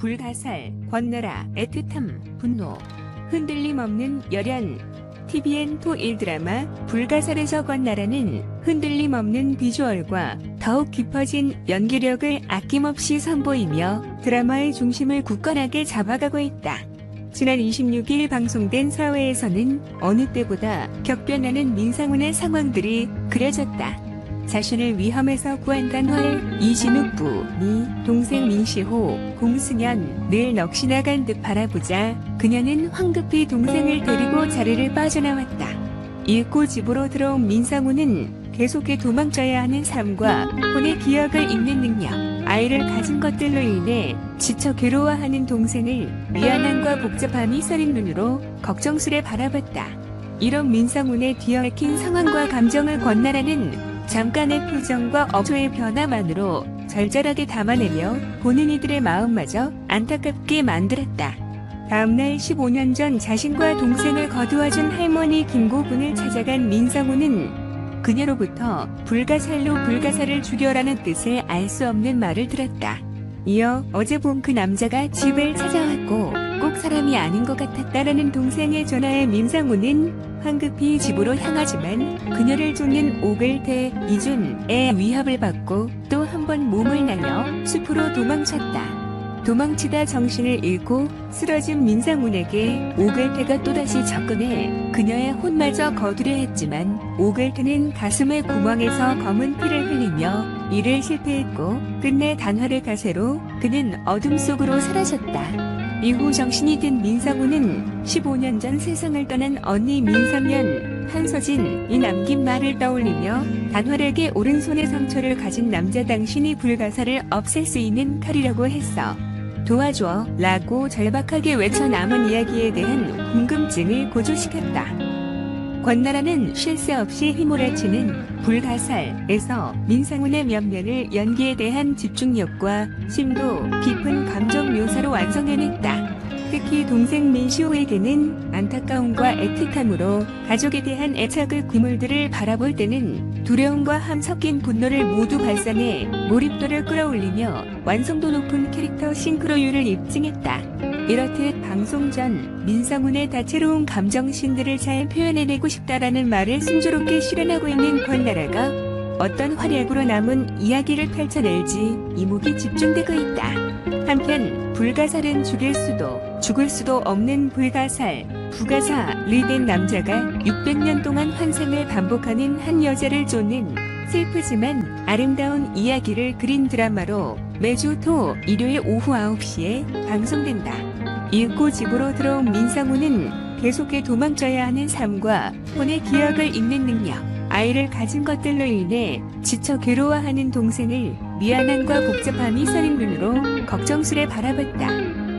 불가살, 권나라, 애틋함, 분노, 흔들림 없는 열연. TVN-2 1드라마 불가살에서 권나라는 흔들림 없는 비주얼과 더욱 깊어진 연기력을 아낌없이 선보이며 드라마의 중심을 굳건하게 잡아가고 있다. 지난 26일 방송된 사회에서는 어느 때보다 격변하는 민상훈의 상황들이 그려졌다. 자신을 위험에서 구한 단활 이진욱 부니 동생 민시호, 공승현 늘 넋이나간 듯 바라보자 그녀는 황급히 동생을 데리고 자리를 빠져나왔다. 잃고 집으로 들어온 민상훈은 계속해 도망쳐야 하는 삶과 혼의 기억을 잊는 능력, 아이를 가진 것들로 인해 지쳐 괴로워하는 동생을 미안함과 복잡함이 서린 눈으로 걱정스레 바라봤다. 이런 민상훈의 뒤엉킨 상황과 감정을 권나라는 잠깐의 표정과 어조의 변화만으로 절절하게 담아내며 보는 이들의 마음마저 안타깝게 만들었다. 다음날 15년 전 자신과 동생을 거두어준 할머니 김고분을 찾아간 민상훈은 그녀로부터 불가살로 불가사를 죽여라는 뜻의 알 수 없는 말을 들었다. 이어 어제 본 그 남자가 집을 찾아왔고 꼭 사람이 아닌 것 같았다라는 동생의 전화에 민상훈은 황급히 집으로 향하지만 그녀를 쫓는 오글태 이준의 위협을 받고 또 한 번 몸을 날려 숲으로 도망쳤다. 도망치다 정신을 잃고 쓰러진 민상훈에게 오글태가 또다시 접근해 그녀의 혼마저 거두려 했지만 오글태는 가슴의 구멍에서 검은 피를 흘리며 이를 실패했고 끝내 단활의 가세로 그는 어둠 속으로 사라졌다. 이후 정신이 든 민상훈은 15년 전 세상을 떠난 언니 민상년, 한서진이 남긴 말을 떠올리며 단활에게 오른손의 상처를 가진 남자 당신이 불가사를 없앨 수 있는 칼이라고 했어. 도와줘 라고 절박하게 외쳐 남은 이야기에 대한 궁금증을 고조시켰다. 권나라는 쉴 새 없이 휘몰아치는 불가살에서 민상훈의 면면을 연기에 대한 집중력과 심도 깊은 감정 묘사로 완성해냈다. 특히 동생 민시호에게는 안타까움과 애틋함으로 가족에 대한 애착의 귀물들을 바라볼 때는 두려움과 함 섞인 분노를 모두 발산해 몰입도를 끌어올리며 완성도 높은 캐릭터 싱크로율을 입증했다. 이렇듯 방송 전 민상훈의 다채로운 감정신들을 잘 표현해내고 싶다라는 말을 순조롭게 실현하고 있는 권나라가 어떤 활약으로 남은 이야기를 펼쳐낼지 이목이 집중되고 있다. 한편 불가살은 죽을 수도 없는 불가살, 부가살이 된 남자가 600년 동안 환생을 반복하는 한 여자를 쫓는 슬프지만 아름다운 이야기를 그린 드라마로 매주 토, 일요일 오후 9시에 방송된다. 잃고 집으로 들어온 민상훈은 계속해 도망쳐야 하는 삶과 혼의 기억을 잊는 능력, 아이를 가진 것들로 인해 지쳐 괴로워하는 동생을 미안함과 복잡함이 서린 눈으로 걱정스레 바라봤다.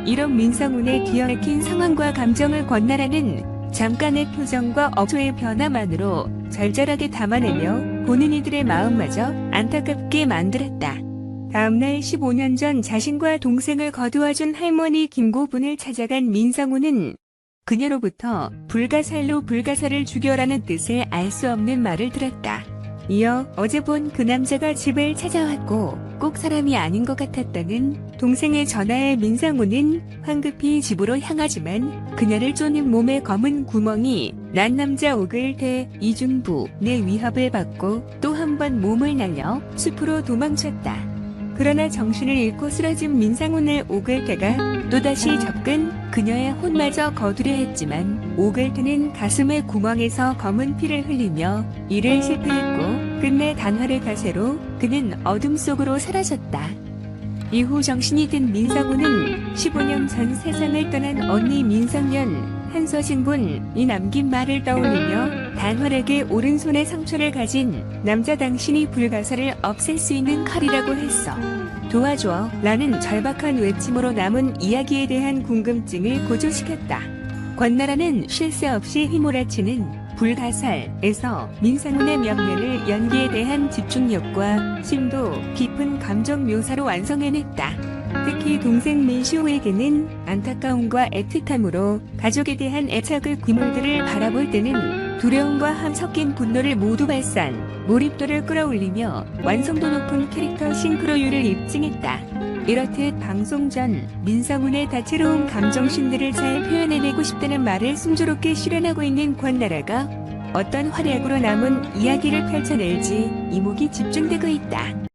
이런 민상훈의 뒤엉킨 상황과 감정을 권나라는 잠깐의 표정과 어조의 변화만으로 절절하게 담아내며 보는 이들의 마음마저 안타깝게 만들었다. 다음날 15년 전 자신과 동생을 거두어준 할머니 김고분을 찾아간 민상훈은 그녀로부터 불가살로 불가사를 죽여라는 뜻의 알 수 없는 말을 들었다. 이어 어제 본 그 남자가 집을 찾아왔고 꼭 사람이 아닌 것 같았다는 동생의 전화에 민상훈은 황급히 집으로 향하지만 그녀를 쫓는 몸의 검은 구멍이 난 남자 오글태 이준부의 위협을 받고 또 한 번 몸을 날려 숲으로 도망쳤다. 그러나 정신을 잃고 쓰러진 민상훈의 오글태가 또다시 접근 그녀의 혼마저 거두려 했지만 오글태는 가슴의 구멍에서 검은 피를 흘리며 이를 실패했고 끝내 단활의 가세로 그는 어둠 속으로 사라졌다. 이후 정신이 든 민상훈은 15년 전 세상을 떠난 언니 민상년, 한서진 분이 남긴 말을 떠올리며 단활에게 오른손에 상처를 가진 남자 당신이 불가사를 없앨 수 있는 칼이라고 했어. 도와줘 라는 절박한 외침으로 남은 이야기에 대한 궁금증을 고조시켰다. 권나라는 쉴 새 없이 휘몰아치는 불가살에서 민상훈의 면면을 연기에 대한 집중력과 심도 깊은 감정 묘사로 완성해냈다. 특히 동생 민시호에게는 안타까움과 애틋함으로 가족에 대한 애착의 귀물들을 바라볼 때는 두려움과 함 섞인 분노를 모두 발산, 몰입도를 끌어올리며 완성도 높은 캐릭터 싱크로율을 입증했다. 이렇듯 방송 전 민성훈의 다채로운 감정신들을 잘 표현해내고 싶다는 말을 순조롭게 실현하고 있는 권나라가 어떤 활약으로 남은 이야기를 펼쳐낼지 이목이 집중되고 있다.